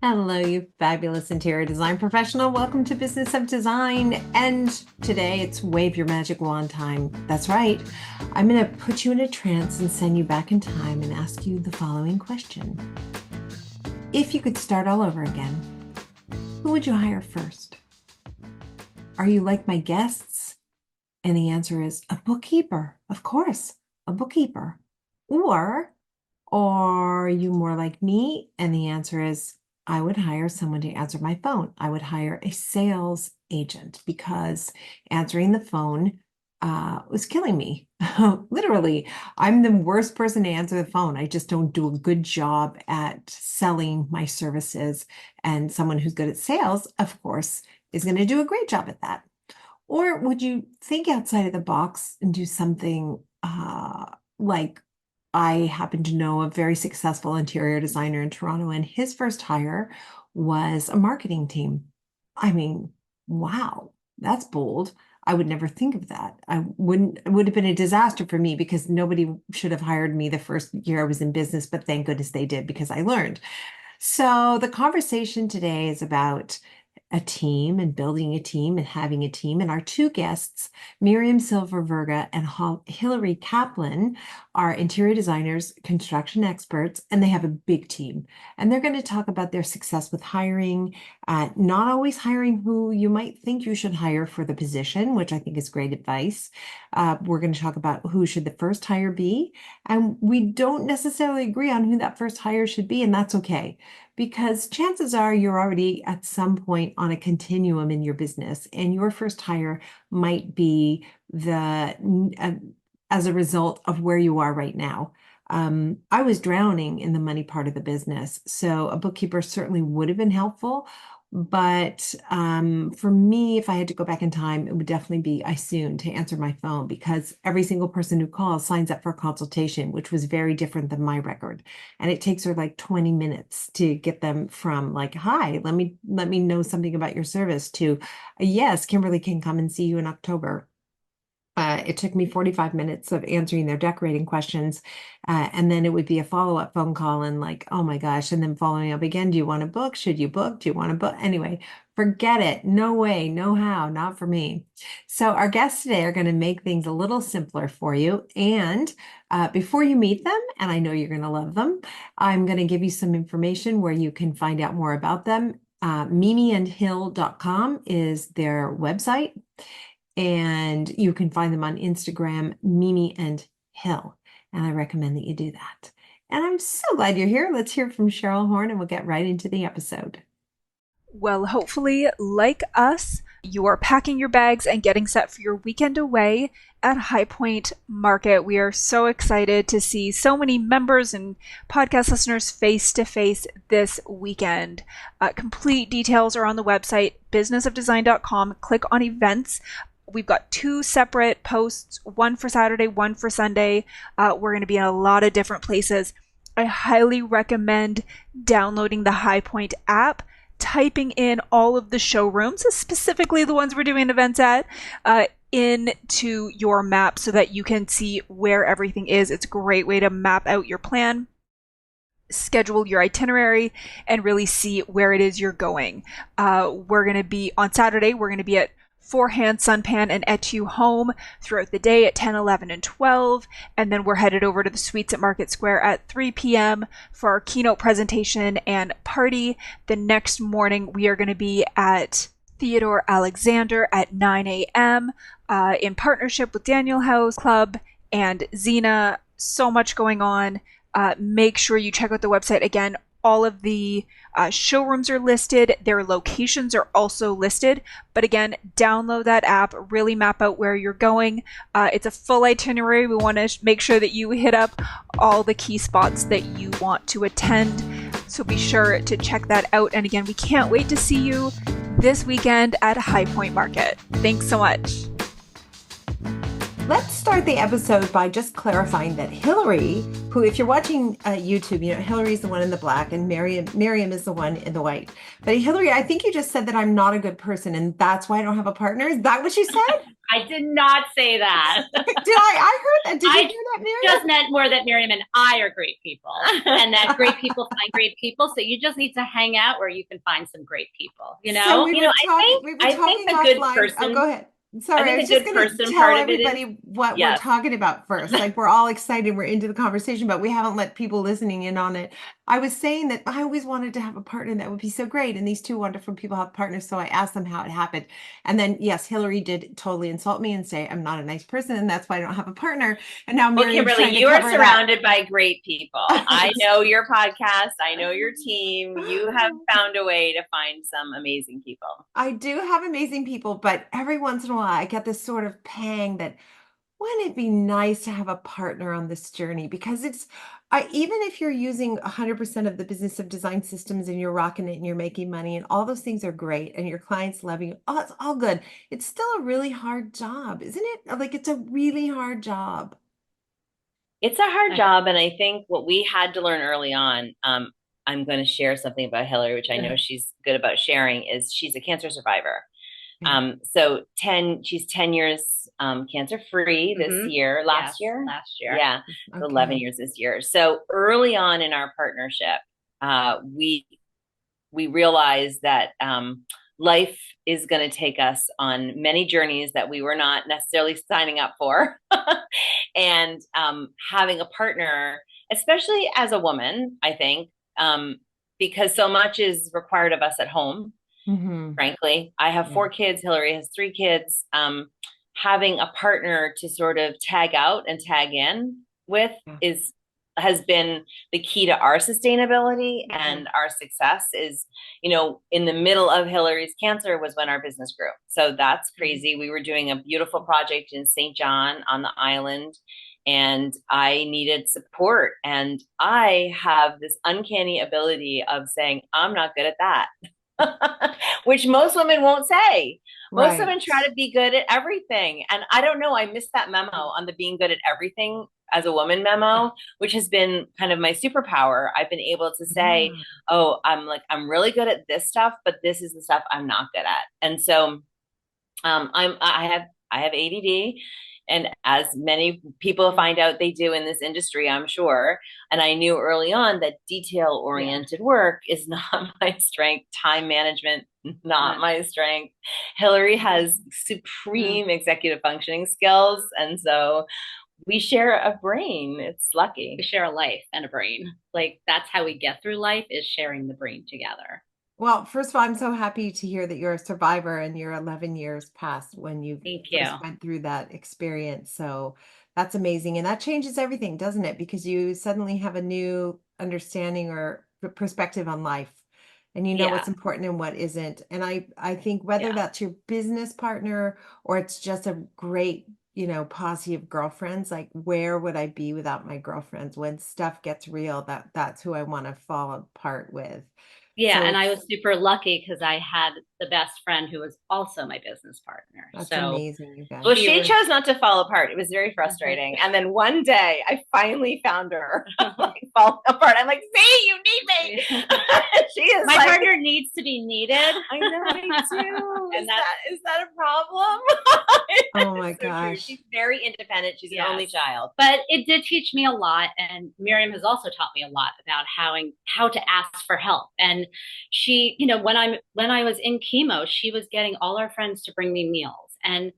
Hello, you fabulous interior design professional. Welcome to Business of Design. And today it's wave your magic wand time. That's right. I'm going to put you in a trance and send you back in time and ask you the following question. If you could start all over again, who would you hire first? Are you like my guests? And the answer is a bookkeeper. Of course, a bookkeeper. Or are you more like me? And the answer is I would hire someone to answer my phone. I would hire a sales agent because answering the phone was killing me. Literally, I'm the worst person to answer the phone. I just don't do a good job at selling my services. And someone who's good at sales, of course, is going to do a great job at that. Or would you think outside of the box and do something like I happen to know a very successful interior designer in Toronto, and his first hire was a marketing team. I mean, wow, that's bold. I would never think of that. It would have been a disaster for me because nobody should have hired me the first year I was in business, but thank goodness they did because I learned. So the conversation today is about a team and building a team and having a team. And our two guests, Miriam Verga and Hillary Kaplan, are interior designers, construction experts, and they have a big team. And they're going to talk about their success with hiring, not always hiring who you might think you should hire for the position, which I think is great advice. We're going to talk about who should the first hire be. And we don't necessarily agree on who that first hire should be, and that's okay. Because chances are you're already at some point on a continuum in your business, and your first hire might be as a result of where you are right now. I was drowning in the money part of the business, so a bookkeeper certainly would have been helpful. But for me, if I had to go back in time, it would definitely be Isoon to answer my phone because every single person who calls signs up for a consultation, which was very different than my record. And it takes her like 20 minutes to get them from like, hi, let me know something about your service to yes, Kimberley can come and see you in October. It took me 45 minutes of answering their decorating questions. And then it would be a follow-up phone call and like, oh my gosh, and then following up again. Do you want to book? Should you book? Do you want to book? Anyway, forget it. No way, no how, not for me. So our guests today are going to make things a little simpler for you. And before you meet them, and I know you're going to love them, I'm going to give you some information where you can find out more about them. mimiandhill.com is their website. And you can find them on Instagram, Mimi and Hill. And I recommend that you do that. And I'm so glad you're here. Let's hear from Cheryl Horn and we'll get right into the episode. Well, hopefully, like us, you are packing your bags and getting set for your weekend away at High Point Market. We are so excited to see so many members and podcast listeners face to face this weekend. Complete details are on the website, businessofdesign.com. Click on events. We've got two separate posts, one for Saturday, one for Sunday. We're going to be in a lot of different places. I highly recommend downloading the High Point app, typing in all of the showrooms, specifically the ones we're doing events at, into your map so that you can see where everything is. It's a great way to map out your plan, schedule your itinerary, and really see where it is you're going. We're going to be on Saturday, we're going to be at Forehand, Sunpan, and Etu Home throughout the day at 10, 11, and 12. And then we're headed over to the Suites at Market Square at 3 p.m. for our keynote presentation and party. The next morning, we are going to be at Theodore Alexander at 9 a.m. In partnership with Daniel House Club and Xena. So much going on. Make sure you check out the website again. All of the showrooms are listed. Their locations are also listed. But again, download that app, really map out where you're going. It's a full itinerary. We want to make sure that you hit up all the key spots that you want to attend. So be sure to check that out. And again, we can't wait to see you this weekend at High Point Market. Thanks so much. Let's start the episode by just clarifying that Hillary, who, if you're watching YouTube, you know, Hillary's the one in the black and Miriam is the one in the white. But Hillary, I think you just said that I'm not a good person and that's why I don't have a partner. Is that what you said? I did not say that. Did I heard that. Did you hear that, Miriam? Just meant more that Miriam and I are great people and that great people find great people. So you just need to hang out where you can find some great people, you know? So I think the good person. Oh, go ahead. Sorry, I was just going to tell everybody what we're talking about first. Like, we're all excited, we're into the conversation, but we haven't let people listening in on it. I was saying that I always wanted to have a partner that would be so great, and these two wonderful people have partners, so I asked them how it happened. And then, yes, Hillary did totally insult me and say I'm not a nice person, and that's why I don't have a partner. And now Miriam's Kimberley, you are surrounded by great people. I know your podcast. I know your team. You have found a way to find some amazing people. I do have amazing people, but every once in a while I get this sort of pang that wouldn't it be nice to have a partner on this journey? Because even if you're using 100% of the business of design systems and you're rocking it and you're making money and all those things are great and your clients love you, oh, it's all good. It's still a really hard job, isn't it? Like, it's a really hard job. It's a hard job. And I think what we had to learn early on, I'm going to share something about Hillary, which I know she's good about sharing, is she's a cancer survivor. So she's 10 years cancer free this year, last year. Yeah. Okay. 11 years this year. So early on in our partnership, we realized that life is going to take us on many journeys that we were not necessarily signing up for. And having a partner, especially as a woman, I think, because so much is required of us at home. Frankly, I have 4 kids. Hillary has 3 kids. Having a partner to sort of tag out and tag in with has been the key to our sustainability and our success. Is, you know, in the middle of Hillary's cancer was when our business grew. So that's crazy. We were doing a beautiful project in St. John on the island, and I needed support. And I have this uncanny ability of saying, I'm not good at that. Which most women won't say. Most women try to be good at everything. And I don't know, I missed that memo on the being good at everything as a woman memo, which has been kind of my superpower. I've been able to say, oh, I'm really good at this stuff, but this is the stuff I'm not good at. And so I have ADD. And as many people find out they do in this industry, I'm sure. And I knew early on that detail-oriented work is not my strength. Time management, not my strength. Hillary has supreme executive functioning skills. And so we share a brain. It's lucky. We share a life and a brain. Like, that's how we get through life, is sharing the brain together. Well, first of all, I'm so happy to hear that you're a survivor and you're 11 years past when you first went through that experience. So that's amazing. And that changes everything, doesn't it? Because you suddenly have a new understanding or perspective on life, and you know what's important and what isn't. And I think whether that's your business partner or it's just a great, you know, posse of girlfriends, like, where would I be without my girlfriends? When stuff gets real, that's who I want to fall apart with. Yeah, and I was super lucky because I had the best friend who was also my business partner. That's amazing, you guys. Well, she chose not to fall apart. It was very frustrating. And then one day I finally found her falling apart. I'm like, see, you need me. She is my partner needs to be needed. I know, me too. And is that a problem? Oh my gosh. She's very independent. She's an only child. But it did teach me a lot. And Miriam has also taught me a lot about how to ask for help. And she, you know, when I was in chemo, she was getting all our friends to bring me meals. And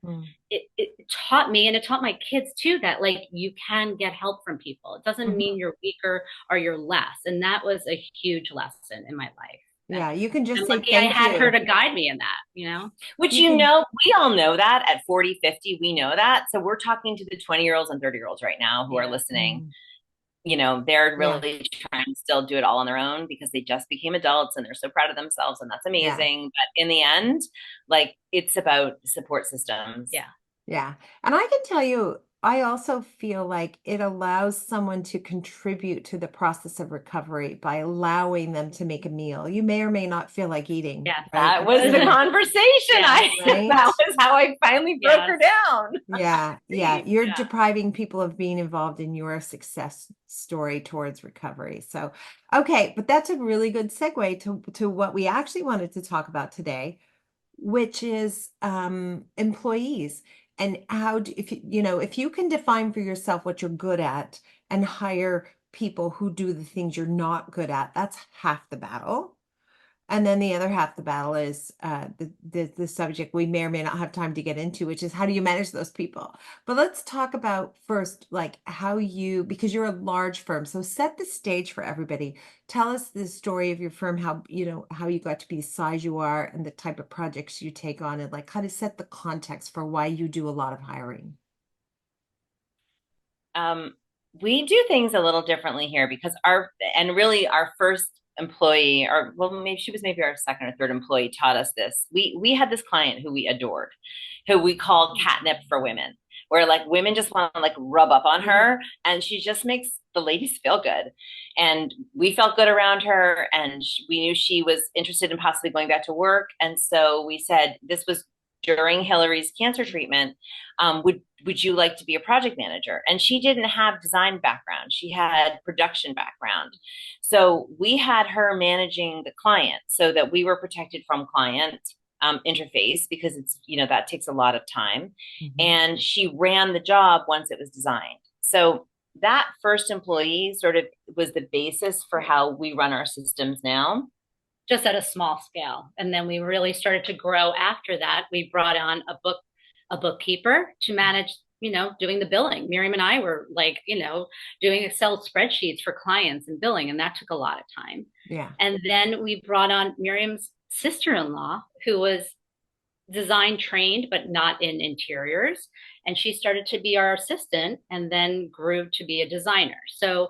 it taught me, and it taught my kids too, that, like, you can get help from people. It doesn't mean you're weaker or you're less. And that was a huge lesson in my life. Yeah, you can just say lucky I had her to guide me in that, you know? Which, you know, we all know that at 40, 50, we know that. So we're talking to the 20-year-olds and 30-year-olds right now who are listening. You know, they're really trying to still do it all on their own because they just became adults and they're so proud of themselves, and that's amazing. But in the end, like, it's about support systems. Yeah. And I can tell you, I also feel like it allows someone to contribute to the process of recovery by allowing them to make a meal. You may or may not feel like eating, Yes. right? That was the conversation. Yeah, right? That was how I finally broke Yes. her down. Yeah. You're Yeah. depriving people of being involved in your success story towards recovery. So, okay, but that's a really good segue to what we actually wanted to talk about today, which is employees and how do, if if you can define for yourself what you're good at and hire people who do the things you're not good at, that's half the battle. And then the other half the battle is the subject we may or may not have time to get into, which is how do you manage those people? But let's talk about first, like how you, because you're a large firm, so set the stage for everybody. Tell us the story of your firm, how how you got to be the size you are, and the type of projects you take on, and like how to set the context for why you do a lot of hiring. We do things a little differently here because our first employee, or well, maybe she was maybe our second or third employee, taught us this. We had this client who we adored, who we called catnip for women, where like women just want to like rub up on her, and she just makes the ladies feel good. And we felt good around her, and we knew she was interested in possibly going back to work. And so we said, this was during Hillary's cancer treatment, would you like to be a project manager? And she didn't have design background. She had production background. So we had her managing the client so that we were protected from client interface, because it's, that takes a lot of time. Mhm. And she ran the job once it was designed. So that first employee sort of was the basis for how we run our systems now. Just at a small scale. And then we really started to grow after that. We brought on a bookkeeper to manage, doing the billing. Miriam and I were like, doing Excel spreadsheets for clients and billing, and that took a lot of time. Yeah. And then we brought on Miriam's sister-in-law, who was design trained, but not in interiors. And she started to be our assistant and then grew to be a designer. So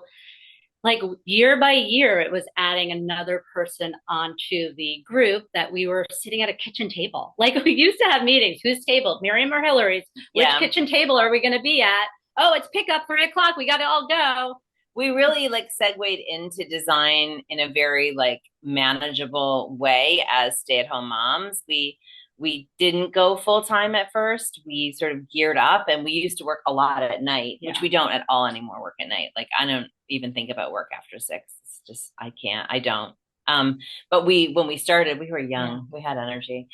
like year by year, it was adding another person onto the group that we were sitting at a kitchen table. Like we used to have meetings. Whose table? Miriam or Hillary's? Which kitchen table are we going to be at? Oh, it's pickup 3:00. We got to all go. We really like segued into design in a very like manageable way as stay-at-home moms. We didn't go full-time at first. We sort of geared up, and we used to work a lot at night, which we don't at all anymore work at night. Like I don't even think about work after 6. It's just, I can't, I don't. But when we started, we were young, we had energy.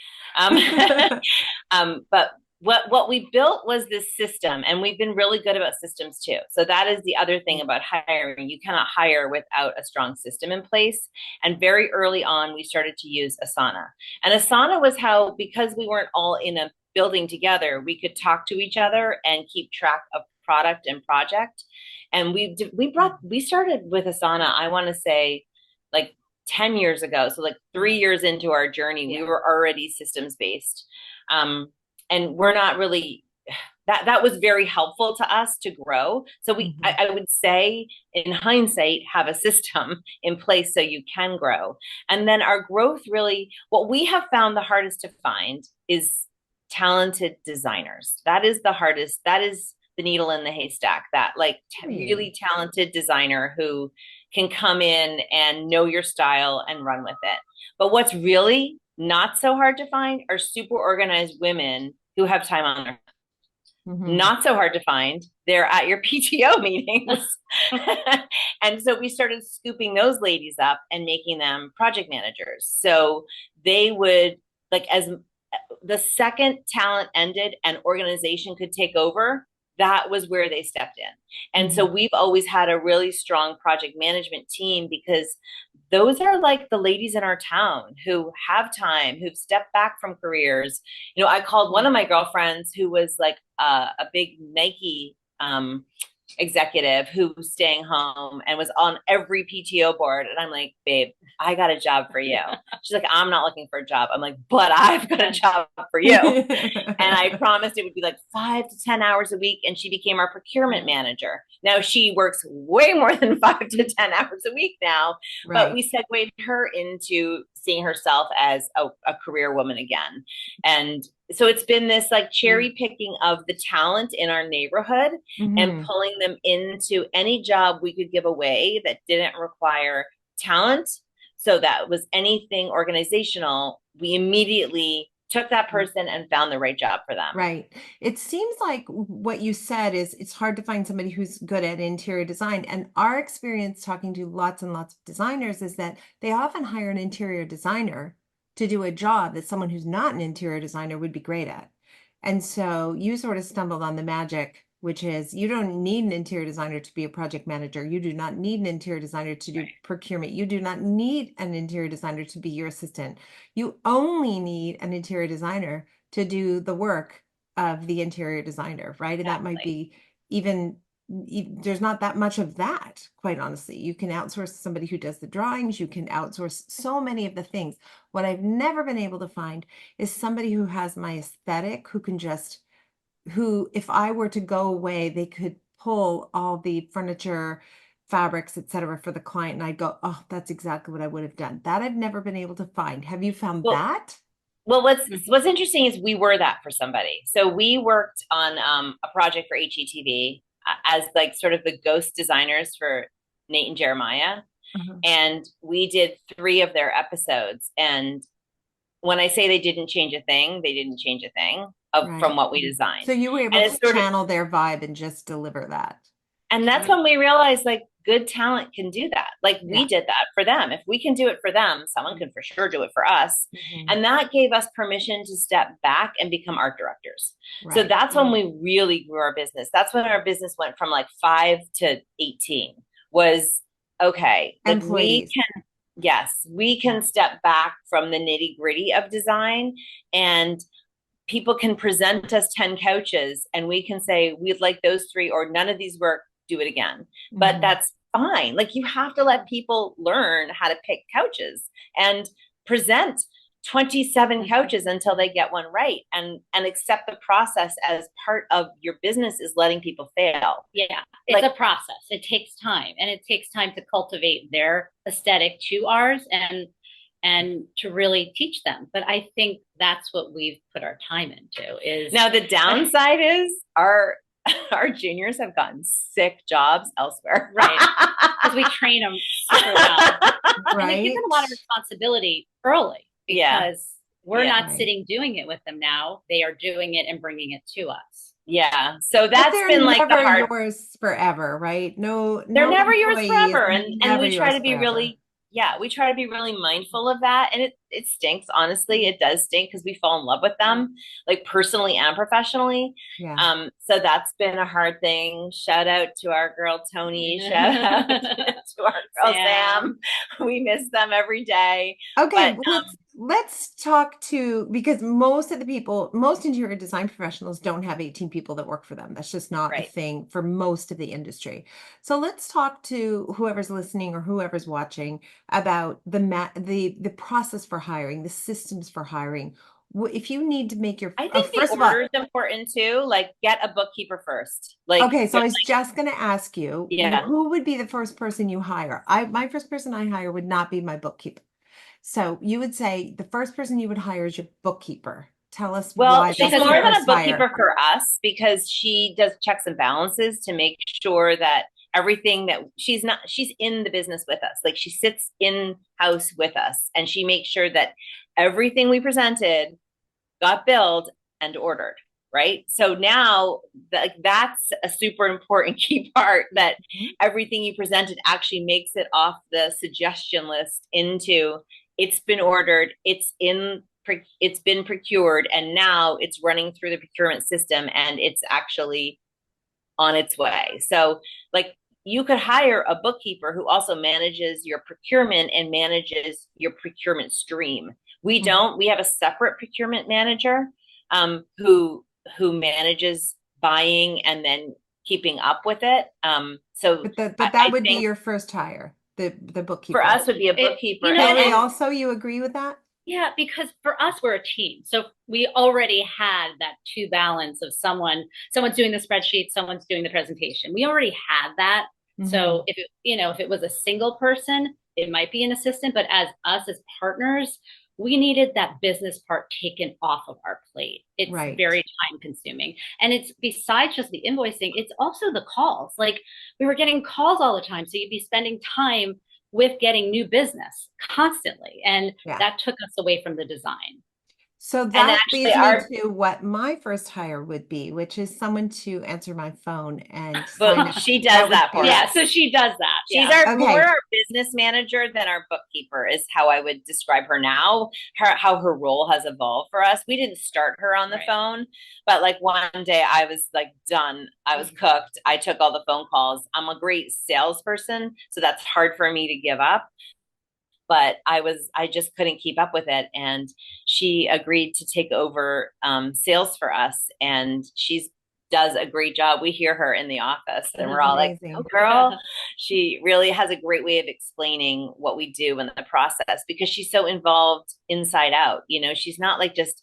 But what we built was this system, and we've been really good about systems too. So that is the other thing about hiring. You cannot hire without a strong system in place. And very early on, we started to use Asana. And Asana was how, because we weren't all in a building together, we could talk to each other and keep track of product and project. And we started with Asana, I want to say like 10 years ago. So like 3 years into our journey, we were already systems based. And we're not really, that was very helpful to us to grow. So I would say in hindsight, have a system in place so you can grow. And then our growth really, what we have found the hardest to find is talented designers. That is the hardest. That is the needle in the haystack, that like really talented designer who can come in and know your style and run with it. But what's really not so hard to find are super organized women who have time on their hands. Not so hard to find. They're at your PTO meetings. And so we started scooping those ladies up and making them project managers. So they would, like, as the second talent ended and organization could take over, that was where they stepped in. And so we've always had a really strong project management team, because those are like the ladies in our town who have time, who've stepped back from careers. I called one of my girlfriends who was like a big Nike executive who was staying home and was on every PTO board. And I'm like, babe, I got a job for you. She's like, I'm not looking for a job. I'm like, but I've got a job for you. And I promised it would be like 5 to 10 hours a week. And she became our procurement manager. Now she works way more than 5 to 10 hours a week now, but we segued her into seeing herself as a career woman again. And so it's been this like cherry picking of the talent in our neighborhood and pulling them into any job we could give away that didn't require talent. So that was anything organizational. We immediately took that person and found the right job for them. Right. It seems like what you said is it's hard to find somebody who's good at interior design. And our experience talking to lots and lots of designers is that they often hire an interior designer to do a job that someone who's not an interior designer would be great at. And so you sort of stumbled on the magic, which is you don't need an interior designer to be a project manager. You do not need an interior designer to do procurement. You do not need an interior designer to be your assistant. You only need an interior designer to do the work of the interior designer, right? And that might be even there's not that much of that, quite honestly. You can outsource somebody who does the drawings. You can outsource so many of the things. What I've never been able to find is somebody who has my aesthetic, who can just, who, if I were to go away, they could pull all the furniture, fabrics, etc., for the client, and I'd go, oh, that's exactly what I would have done. That I've never been able to find. Have you found that? Well, what's interesting is we were that for somebody. So we worked on a project for HGTV as like sort of the ghost designers for Nate and Jeremiah. And we did 3 of their episodes. And when I say they didn't change a thing, they didn't change a thing from what we designed. So you were able to channel their vibe and just deliver that. And that's when we realized like good talent can do that. Like we did that for them. If we can do it for them, someone can for sure do it for us. And that gave us permission to step back and become art directors. So that's when we really grew our business. That's when our business went from like 5 to 18 was okay. Like we can step back from the nitty gritty of design, and people can present us 10 couches and we can say, we'd like those 3 or none of these work, do it again. But that's fine. Like you have to let people learn how to pick couches and present 27 couches until they get one right, and accept the process as part of your business is letting people fail. Yeah. It's a process. It takes time, and it takes time to cultivate their aesthetic to ours and to really teach them. But I think that's what we've put our time into. Is now the downside is our juniors have gotten sick jobs elsewhere. Right. Because we train them super well. And we give them a lot of responsibility early because we're not sitting doing it with them now. They are doing it and bringing it to us. Yeah. So that's been like the hard. Yours forever, right? No, they're never yours forever. And we try to be really, we try to be really mindful of that. And it stinks. Honestly, it does stink because we fall in love with them, like personally and professionally. So that's been a hard thing. Shout out to our girl, Tony. Shout out to our girl, Sam. We miss them every day. Okay. But, let's talk because most interior design professionals don't have 18 people that work for them. That's just not a thing for most of the industry. So let's talk to whoever's listening or whoever's watching about the process for hiring, the systems for hiring. If you need to make your, I think the order is important too. Like get a bookkeeper first. Like okay, so I was just going to ask you, who would be the first person you hire? My first person I hire would not be my bookkeeper. So you would say the first person you would hire is your bookkeeper. Tell us why. She's more than a bookkeeper for us because she does checks and balances to make sure that everything that she's in the business with us. Like she sits in house with us and she makes sure that everything we presented got billed and ordered. Right. So now that's a super important key part, that everything you presented actually makes it off the suggestion list into it's been ordered, it's been procured, and now it's running through the procurement system and it's actually on its way. So like you could hire a bookkeeper who also manages your procurement and manages your procurement stream. We don't. We have a separate procurement manager who manages buying and then keeping up with it. But that would be your first hire, the bookkeeper. For us would be a bookkeeper. And also, you agree with that? Yeah, because for us, we're a team. So we already had that two balance of someone's doing the spreadsheet, someone's doing the presentation. We already had that. So if it was a single person, it might be an assistant, but as us as partners, we needed that business part taken off of our plate. It's Right. very time consuming. And it's besides just the invoicing, it's also the calls. Like we were getting calls all the time. So you'd be spending time with getting new business constantly. And Yeah. that took us away from the design. So that actually leads our- me to what my first hire would be, which is someone to answer my phone and But sign up. she does that for Yeah, us. so she does that. She's Yeah. our Okay. more our business manager than our bookkeeper is how I would describe her now. How her role has evolved for us. We didn't start her on the Right. phone, but like one day I was like done. I was cooked. I took all the phone calls. I'm a great salesperson, so that's hard for me to give up. But I just couldn't keep up with it. And she agreed to take over sales for us. And she's does a great job. We hear her in the office and we're all Amazing. like, oh girl, she really has a great way of explaining what we do in the process because she's so involved inside out. You know, she's not like just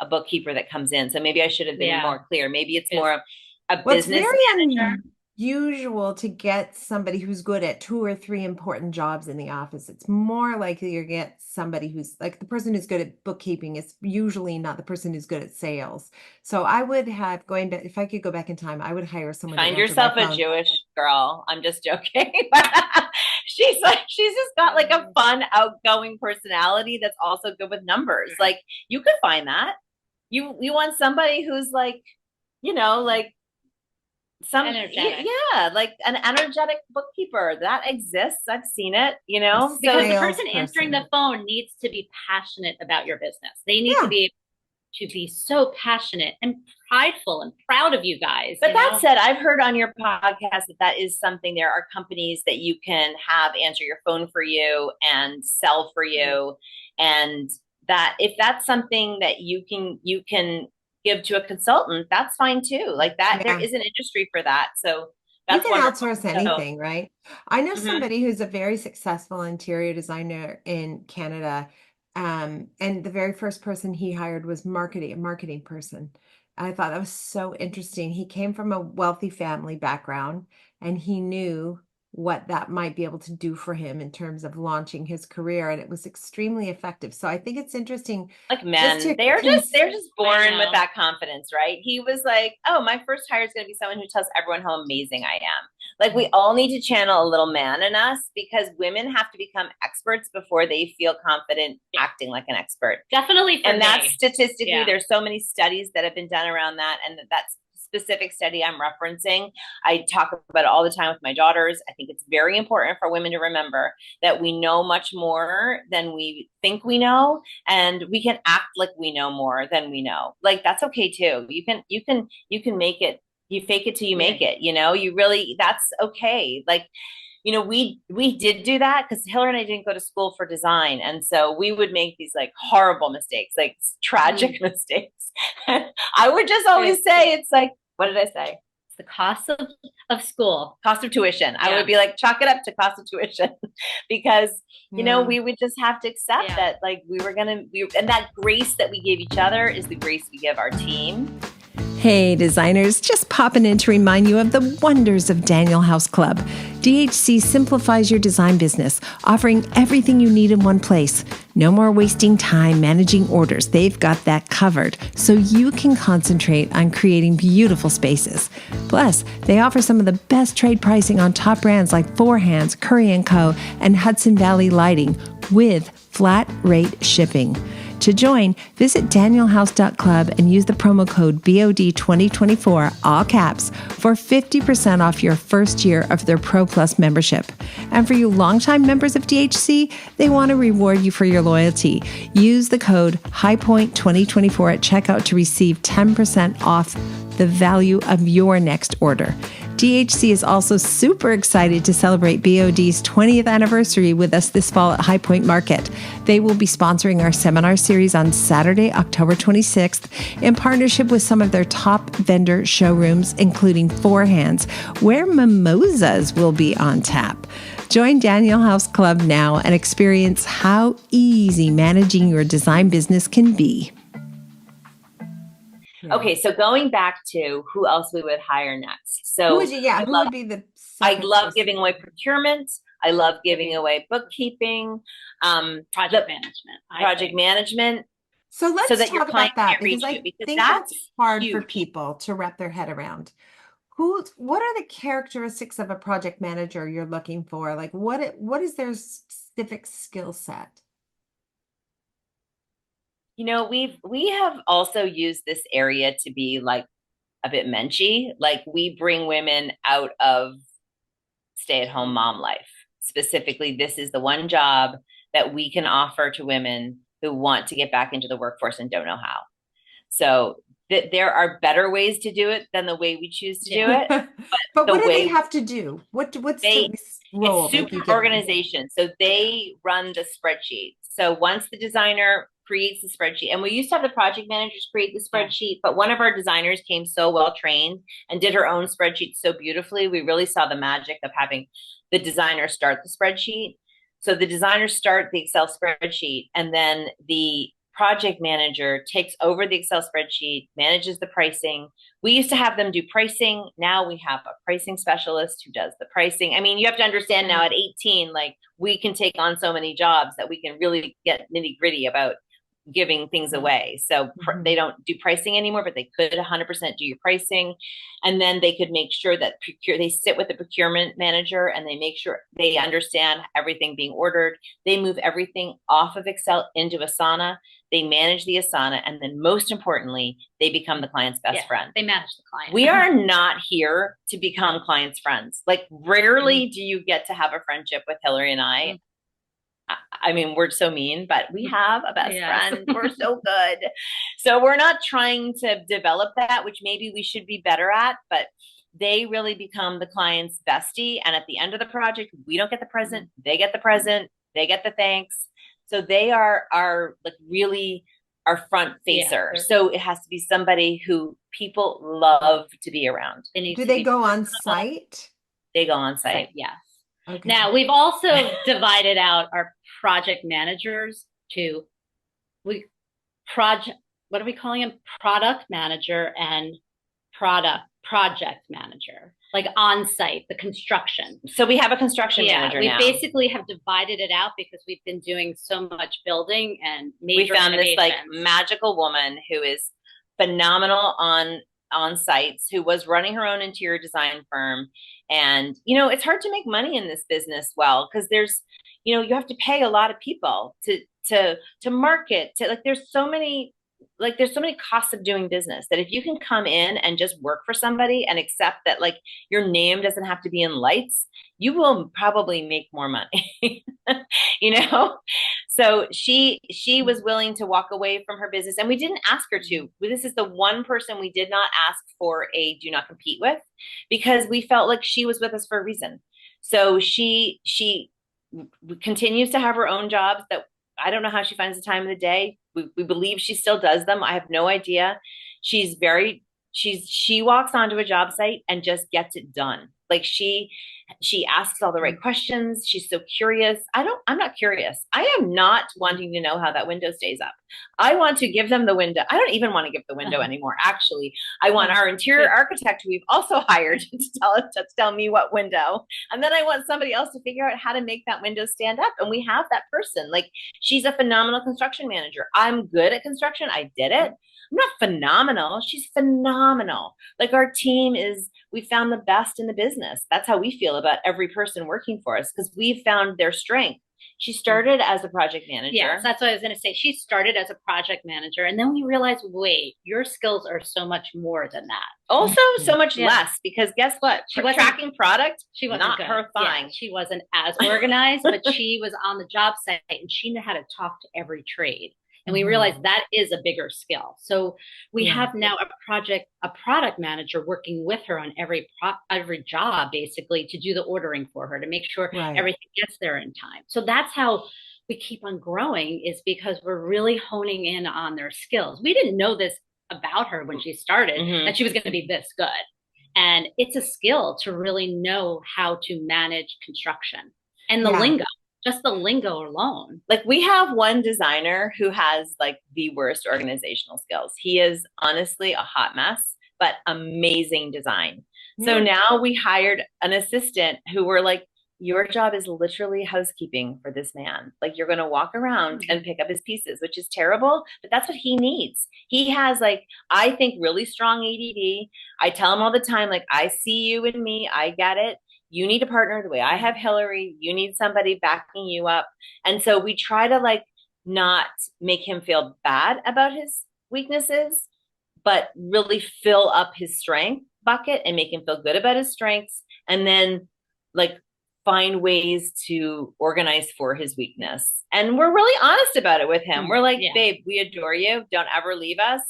a bookkeeper that comes in. So maybe I should have been more clear. Maybe it's more a Well, it's business very manager. unusual to get somebody who's good at 2 or 3 important jobs in the office. It's more likely you get somebody who's like the person who's good at bookkeeping is usually not the person who's good at sales. So I would have going back if I could go back in time, I would hire someone. Find to answer my yourself a phone. Jewish girl. I'm just joking. she's just got like a fun, outgoing personality that's also good with numbers. Like you could find that. You want somebody who's like, you know, like some energetic. Yeah, like an energetic bookkeeper that exists. I've seen it, you know. Because So the person answering the phone needs to be passionate about your business. They need to be so passionate and prideful and proud of you guys. But that said, I've heard on your podcast that is something. There are companies that you can have answer your phone for you and sell for you, and that if that's something that you can give to a consultant, that's fine too. Like that, there is an industry for that. So that's you can wonderful. outsource anything, right? I know Mhm. somebody who's a very successful interior designer in Canada. And the very first person he hired was a marketing person. I thought that was so interesting. He came from a wealthy family background and he knew what that might be able to do for him in terms of launching his career. And it was extremely effective. So I think it's interesting. Like men, they're just born with that confidence, right? He was like, oh, my first hire is going to be someone who tells everyone how amazing I am. Like we all need to channel a little man in us because women have to become experts before they feel confident acting like an expert. Definitely. And that's statistically, there's so many studies that have been done around that. And that's specific study I'm referencing. I talk about it all the time with my daughters. I think it's very important for women to remember that we know much more than we think we know, and we can act like we know more than we know. Like that's okay too. You can make it. You fake it till you make it. You know, that's okay. Like, you know, we did do that because Hillary and I didn't go to school for design. And so we would make these like horrible mistakes, like tragic mistakes. I would just always say, it's like, what did I say? It's the cost of school. Cost of tuition. I would be like, chalk it up to cost of tuition because, you know, we would just have to accept that like and that grace that we give each other is the grace we give our team. Hey designers, just popping in to remind you of the wonders of Daniel House Club. DHC simplifies your design business, offering everything you need in one place. No more wasting time managing orders. They've got that covered, so you can concentrate on creating beautiful spaces. Plus, they offer some of the best trade pricing on top brands like Four Hands, Curry & Co., and Hudson Valley Lighting, with flat rate shipping. To join, visit danielhouse.club and use the promo code BOD2024, all caps, for 50% off your first year of their Pro Plus membership. And for you longtime members of DHC, they want to reward you for your loyalty. Use the code HighPoint2024 at checkout to receive 10% off the value of your next order. DHC is also super excited to celebrate BOD's 20th anniversary with us this fall at High Point Market. They will be sponsoring our seminar series on Saturday, October 26th, in partnership with some of their top vendor showrooms, including Four Hands, where mimosas will be on tap. Join Daniel House Club now and experience how easy managing your design business can be. Okay, so going back to who else we would hire next. So who would be the I love person? giving away procurement. I love giving away bookkeeping, Project management. project management. So let's So that your talk about client that, can't reach because I you, because think that's it's hard for huge. people to wrap their head around. What are the characteristics of a project manager you're looking for? Like what is their specific skill set? You know, we have also used this area to be like a bit menschy. Like we bring women out of stay-at-home mom life. Specifically, this is the one job that we can offer to women who want to get back into the workforce and don't know how. So there are better ways to do it than the way we choose to do it. But the what do they way have to do? What's they the role it's that you super give them? organization. So they run the spreadsheet. So once the designer creates the spreadsheet, and we used to have the project managers create the spreadsheet, but one of our designers came so well trained and did her own spreadsheet so beautifully. We really saw the magic of having the designer start the spreadsheet. So the designers start the Excel spreadsheet, and then the project manager takes over the Excel spreadsheet, manages the pricing. We used to have them do pricing. Now we have a pricing specialist who does the pricing. I mean, you have to understand now at 18, like we can take on so many jobs that we can really get nitty gritty about giving things away. So they don't do pricing anymore, but they could 100% do your pricing. And then they could make sure that they sit with the procurement manager and they make sure they understand everything being ordered. They move everything off of Excel into Asana. They manage the Asana. And then most importantly, they become the client's best friend. They manage the client. We are not here to become clients' friends. Like rarely do you get to have a friendship with Hillary and I. I mean, we're so mean, but we have a best friend. We're so good. So we're not trying to develop that, which maybe we should be better at, but they really become the client's bestie. And at the end of the project, we don't get the present. They get the present. They get the thanks. So they are like really our front facer. So it has to be somebody who people love to be around. Do they go on site? They go on site. Yes. Okay. Now we've also divided out our project managers to what are we calling them? Product manager and project manager, like on site, the construction. So we have a construction manager now. We basically have divided it out because we've been doing so much building and major We found this like magical woman who is phenomenal on sites, who was running her own interior design firm. And, you know, it's hard to make money in this business well, because there's, you know, you have to pay a lot of people to market, to like, there's so many costs of doing business that if you can come in and just work for somebody and accept that like your name doesn't have to be in lights, you will probably make more money, you know? So she was willing to walk away from her business, and we didn't ask her to. This is the one person we did not ask for a do not compete with, because we felt like she was with us for a reason. So she continues to have her own jobs that I don't know how she finds the time of the day. We believe she still does them. I have no idea. She walks onto a job site and just gets it done. Like she asks all the right questions. She's so curious. I'm not curious. I am not wanting to know how that window stays up. I want to give them the window. I don't even want to give the window anymore. Actually, I want our interior architect, who we've also hired, to tell me what window. And then I want somebody else to figure out how to make that window stand up. And we have that person. Like, she's a phenomenal construction manager. I'm good at construction. I did it. I'm not phenomenal. She's phenomenal. Like, our team we found the best in the business. That's how we feel about every person working for us, because we've found their strength. She started as a project manager. Yes, that's what I was going to say. She started as a project manager, and then we realized, wait, your skills are so much more than that. Also, so much less, because guess what? She was tracking product. She wasn't not good. her thing. Yeah, she wasn't as organized, but she was on the job site and she knew how to talk to every trade. And we realized that is a bigger skill. So we have now a product manager working with her on every job, basically, to do the ordering for her, to make sure everything gets there in time. So that's how we keep on growing, is because we're really honing in on their skills. We didn't know this about her when she started, that she was going to be this good. And it's a skill to really know how to manage construction and the lingo. Just the lingo alone. Like, we have one designer who has like the worst organizational skills. He is honestly a hot mess, but amazing design. So now we hired an assistant who we're like, your job is literally housekeeping for this man. Like you're going to walk around and pick up his pieces, which is terrible, but that's what he needs. He has like, I think really strong ADD. I tell him all the time, like, I see you and me. I get it. You need a partner the way I have Hillary. You need somebody backing you up. And so we try to like not make him feel bad about his weaknesses, but really fill up his strength bucket and make him feel good about his strengths. And then like find ways to organize for his weakness. And we're really honest about it with him. We're like, babe, we adore you. Don't ever leave us.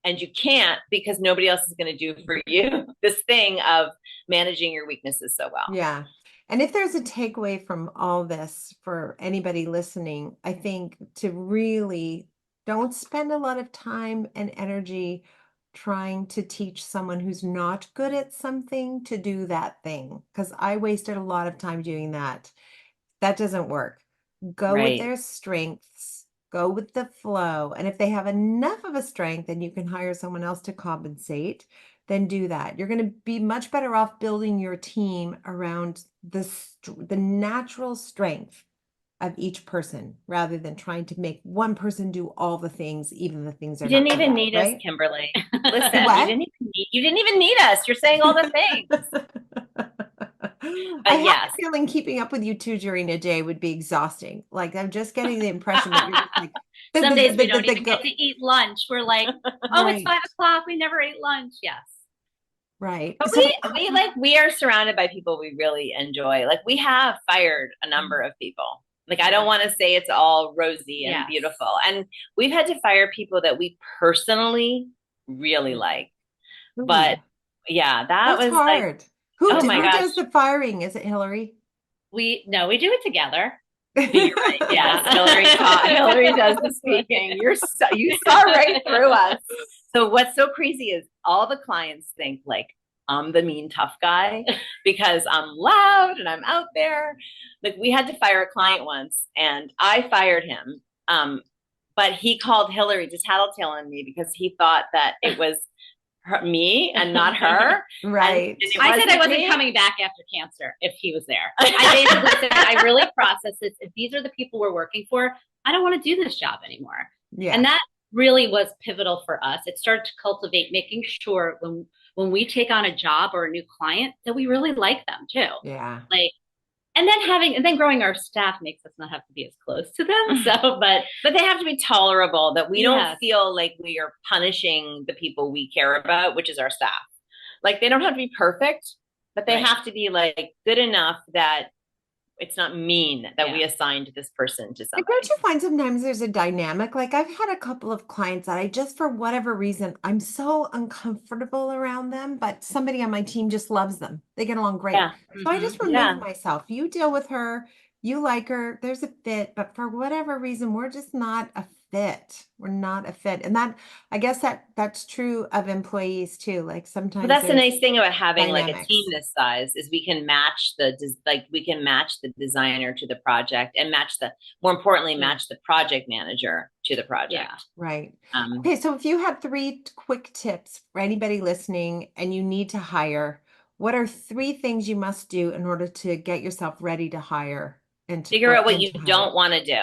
And you can't because nobody else is going to do for you this thing of managing your weaknesses so well. Yeah. And if there's a takeaway from all this for anybody listening, I think to really don't spend a lot of time and energy trying to teach someone who's not good at something to do that thing. Because I wasted a lot of time doing that. That doesn't work. Go with their strengths, go with the flow. And if they have enough of a strength and you can hire someone else to compensate, then do that. You're going to be much better off building your team around the natural strength of each person rather than trying to make one person do all the things, even the things they're You didn't not good even at, need right? us, Kimberly. Listen, What? you didn't even need us. You're saying all the things. I have a feeling keeping up with you two during a day would be exhausting. Like I'm just getting the impression that you're just like some days we don't even get to eat lunch. We're like, oh, it's 5 o'clock. We never ate lunch. Yes. Right. But we are surrounded by people we really enjoy. Like we have fired a number of people. Like I don't want to say it's all rosy and beautiful. And we've had to fire people that we personally really like. But yeah, that was hard. Like, who does the firing? Is it Hillary? We do it together. You're right. Yes, Hillary does the speaking. You saw right through us. So what's so crazy is all the clients think like I'm the mean tough guy because I'm loud and I'm out there. Like we had to fire a client once and I fired him. But he called Hillary to tattletale on me because he thought that it was me and not her. Right. I said I wasn't coming back after cancer if he was there. I basically said, I really processed this. If these are the people we're working for, I don't want to do this job anymore. Yeah. And that really was pivotal for us. It started to cultivate making sure when we take on a job or a new client that we really like them too. Yeah. Like, and then growing our staff makes us not have to be as close to them. So, but they have to be tolerable, that we don't feel like we are punishing the people we care about, which is our staff. Like they don't have to be perfect, but they have to be like good enough that it's not mean that we assigned this person to somebody. Don't you find sometimes there's a dynamic? Like I've had a couple of clients that I just, for whatever reason, I'm so uncomfortable around them, but somebody on my team just loves them. They get along great. Yeah. So I just remove myself. You deal with her. You like her. There's a fit, but for whatever reason, we're just not a fit. We're not a fit. And that, I guess that's true of employees too. Like sometimes that's the nice thing about having dynamics. Like a team this size is we can match the designer to the project and more importantly, match the project manager to the project. Yeah. Right. Okay. So if you had 3 quick tips for anybody listening and you need to hire, what are 3 things you must do in order to get yourself ready to hire? And figure out what you don't want to do.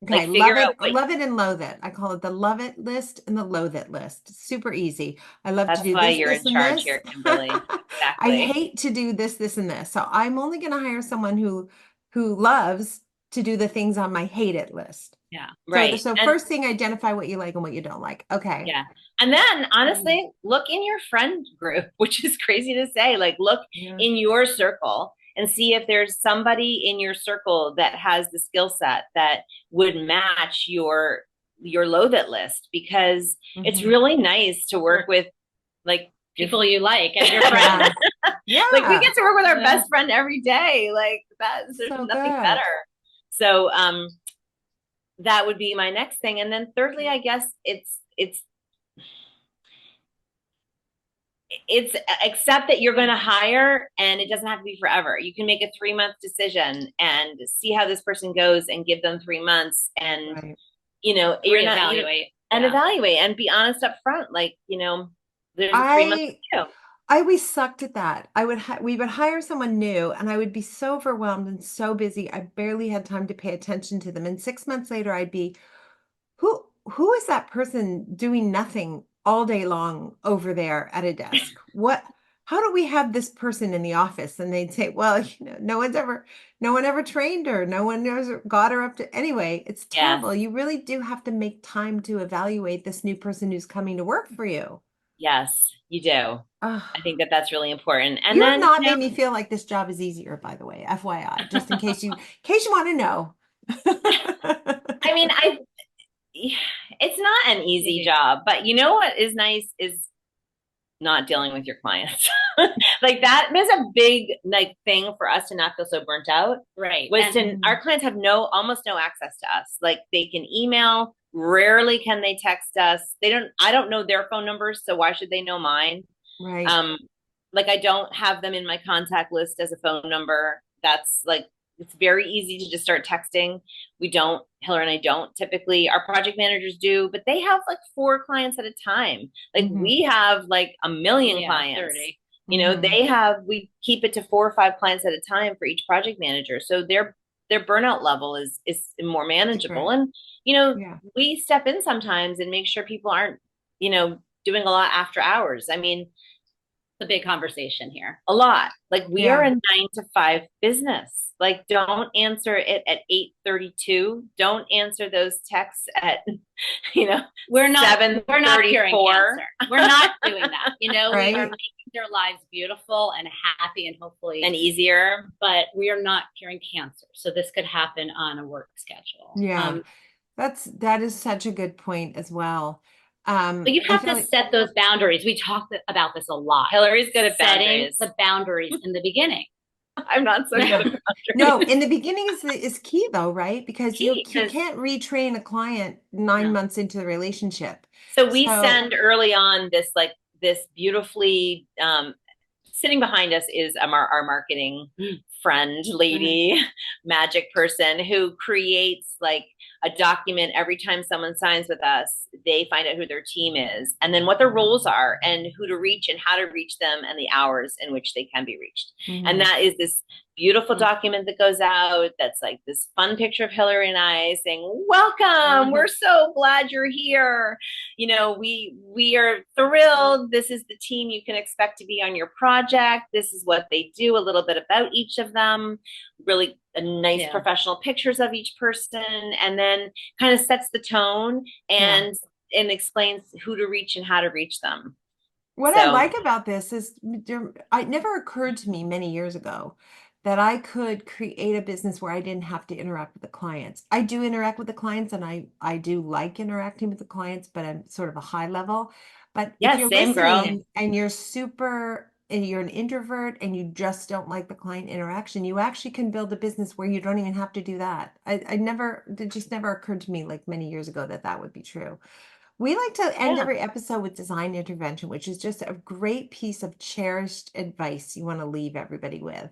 Okay, love it and loathe it. I call it the love it list and the loathe it list. Super easy. I love to do this. That's why you're in charge here, Kimberly. Exactly. I hate to do this, and this. So I'm only going to hire someone who loves to do the things on my hate it list. Yeah, right. So first thing, identify what you like and what you don't like. Okay. Yeah. And then honestly, look in your friend group, which is crazy to say. Like look in your circle and see if there's somebody in your circle that has the skill set that would match your loathe it list, because it's really nice to work with like people you like and your friends. Yeah. Like we get to work with our best friend every day. Like there's nothing better. So that would be my next thing. And then thirdly, I guess it's accept that you're going to hire and it doesn't have to be forever. You can make a 3-month decision and see how this person goes and give them 3 months and, evaluate and be honest up front. Like, there's a 3 month too. I always sucked at that. We would hire someone new and I would be so overwhelmed and so busy. I barely had time to pay attention to them. And 6 months later, I'd be, who is that person doing nothing all day long over there at a desk? How do we have this person in the office? And they'd say, well, no one ever trained her. No one ever got her up to, anyway, it's Yes. terrible. You really do have to make time to evaluate this new person who's coming to work for you. Yes, you do. Ugh. I think that that's really important. And You have then, not made me feel like this job is easier, by the way, FYI, just in case you want to know. I mean, it's not an easy job, but you know what is nice is not dealing with your clients. Like that is a big like thing for us to not feel so burnt out. Right. Our clients have almost no access to us. Like they can email, rarely can they text us. I don't know their phone numbers, so why should they know mine? Right. Like I don't have them in my contact list as a phone number. That's like, it's very easy to just start texting. Hillary and I don't typically, our project managers do, but they have like 4 clients at a time. Like we have like a million clients. 30. You know, we keep it to 4 or 5 clients at a time for each project manager. So their burnout level is more manageable. Different. And, you know, we step in sometimes and make sure people aren't, you know, doing a lot after hours. I mean, the big conversation here. A lot. Like we are a 9 to 5 business. Like don't answer it at 8:32. Don't answer those texts at, you know, we're not curing cancer. We're not doing that. You know, right? We are making their lives beautiful and happy and hopefully and easier, but we are not curing cancer. So this could happen on a work schedule. Yeah. That is such a good point as well. But you have to set those boundaries. We talked about this a lot. Hillary's good at setting the boundaries in the beginning. I'm not so good at boundaries. No, in the beginning is key though, right? Because you can't retrain a client 9 months into the relationship. So we send early on this beautifully sitting behind us is our marketing friend, lady, magic person who creates like a document every time someone signs with us. They find out who their team is and then what their roles are and who to reach and how to reach them and the hours in which they can be reached. And that is this beautiful document that goes out that's like this fun picture of Hillary and I saying, welcome, we're so glad you're here. You know, we are thrilled. This is the team you can expect to be on your project. This is what they do, a little bit about each of them, really nice professional pictures of each person, and then kind of sets the tone and explains who to reach and how to reach them. What I like about this is it never occurred to me many years ago that I could create a business where I didn't have to interact with the clients. I do interact with the clients and I do like interacting with the clients, but I'm sort of a high level. But if you're listening and you're an introvert and you just don't like the client interaction, you actually can build a business where you don't even have to do that. It just never occurred to me like many years ago that would be true. We like to end every episode with design intervention, which is just a great piece of cherished advice you want to leave everybody with.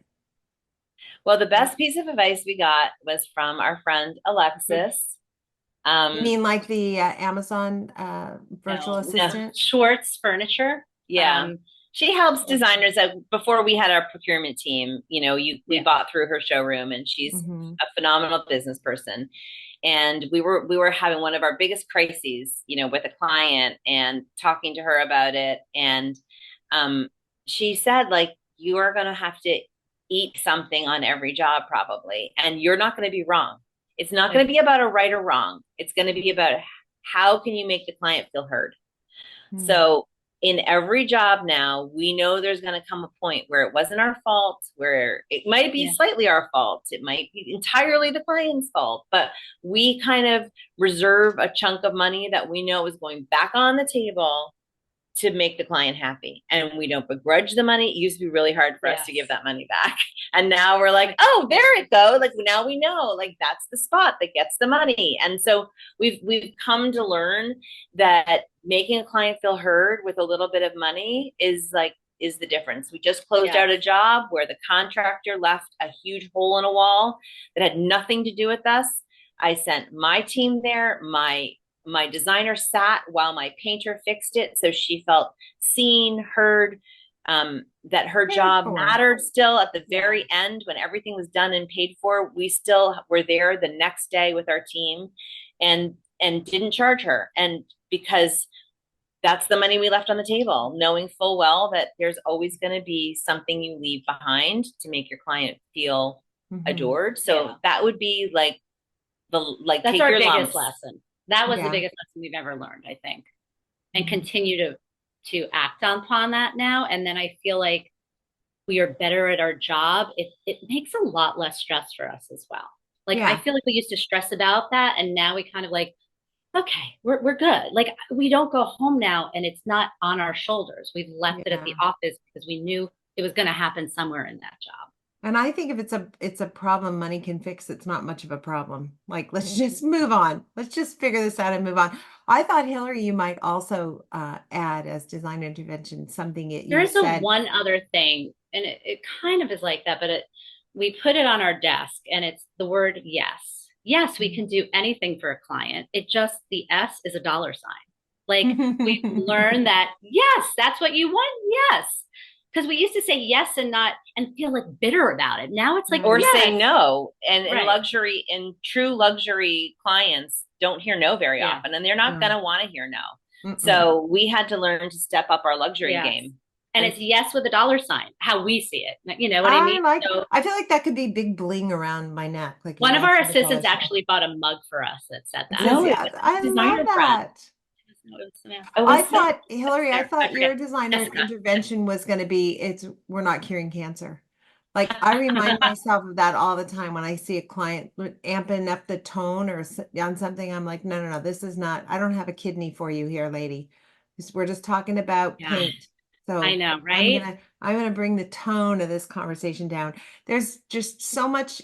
Well, the best piece of advice we got was from our friend Alexis. You mean like the Amazon virtual assistant? Schwartz Furniture. Yeah. She helps designers. Before we had our procurement team, you know, we bought through her showroom and she's a phenomenal business person. And we were having one of our biggest crises, you know, with a client and talking to her about it. And she said, like, you are going to have to eat something on every job probably, and you're not going to be wrong. It's not going to be about a right or wrong. It's going to be about how can you make the client feel heard. So in every job now, we know there's going to come a point where it wasn't our fault, where it might be slightly our fault. It might be entirely the client's fault, but we kind of reserve a chunk of money that we know is going back on the table to make the client happy. And we don't begrudge the money. It used to be really hard for us to give that money back. And now we're like, oh, there it goes. Like now we know, like that's the spot that gets the money. And so we've come to learn that making a client feel heard with a little bit of money is the difference. We just closed out a job where the contractor left a huge hole in a wall that had nothing to do with us. I sent my team there. My designer sat while my painter fixed it. So she felt seen, heard. that her Paid job for. mattered still at the very end when everything was done and paid for. We still were there the next day with our team and didn't charge her. And because that's the money we left on the table, knowing full well that there's always going to be something you leave behind to make your client feel adored. So that would be like that's take our your biggest lumps. lesson. That was Yeah. the biggest lesson we've ever learned, I think, and continue to act upon that now. And then I feel like we are better at our job. It makes a lot less stress for us as well. Like Yeah. I feel like we used to stress about that, and now we kind of like, okay, we're good. Like we don't go home now and it's not on our shoulders. We've left it at the office because we knew it was going to happen somewhere in that job. And I think if it's a problem money can fix, it's not much of a problem. Like, let's just move on. Let's just figure this out and move on. I thought, Hillary, you might also add as design intervention something that you There's said. one other thing, and it kind of is like that, but we put it on our desk, and it's the word yes. Yes, we can do anything for a client. It just, the S is a dollar sign. Like we learned that, yes, that's what you want. Yes. Because we used to say yes and not, and feel like bitter about it. Now it's like, or yes. say no. And Right. in luxury, in true luxury clients don't hear no very often, and they're not going to want to hear no. So we had to learn to step up our luxury game. And it's yes with a dollar sign, how we see it. You know what I mean? I feel like that could be big bling around my neck. Like one of our assistants actually bought a mug for us that said that. No, I love that. I thought, Hillary, I thought your designer intervention was going to be, we're not curing cancer. Like I remind myself of that all the time when I see a client amping up the tone or on something. I'm like, no, this is not, I don't have a kidney for you here, lady. We're just talking about paint. So I know, right? I'm gonna bring the tone of this conversation down. There's just so much.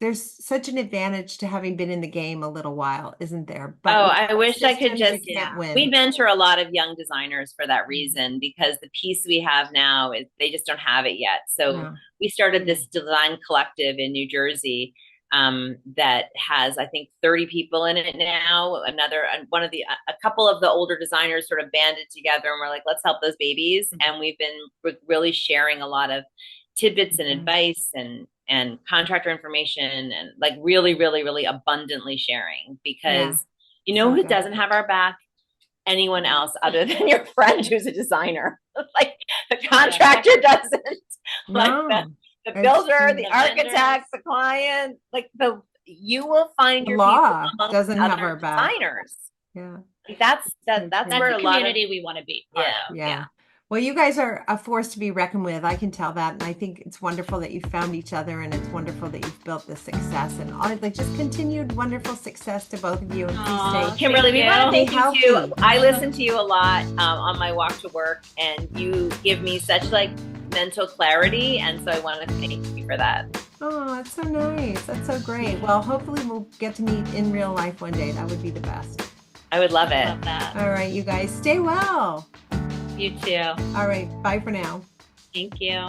There's such an advantage to having been in the game a little while, isn't there? But I wish I could just. Win. We mentor a lot of young designers for that reason, because the piece we have now is they just don't have it yet. So we started this design collective in New Jersey that has, I think, 30 people in it now. A couple of the older designers sort of banded together and we're like, let's help those babies. And we've been really sharing a lot of tidbits and advice and contractor information, and like really, really, really abundantly sharing, because you know who doesn't have our back? Anyone else other than your friend who's a designer. Like the contractor doesn't. Like the builder, the architect, the client, like you will find your law people doesn't have our back. Designers. Yeah. That's where the community we want to be. Yeah. Well, you guys are a force to be reckoned with. I can tell that. And I think it's wonderful that you found each other, and it's wonderful that you've built this success, and like just continued wonderful success to both of you. And please stay. Kimberly, we want to thank you too. I listen to you a lot on my walk to work, and you give me such like mental clarity. And so I want to thank you for that. Oh, that's so nice. That's so great. Well, hopefully we'll get to meet in real life one day. That would be the best. I would love it. Love that. All right, you guys stay well. You too. All right. Bye for now. Thank you.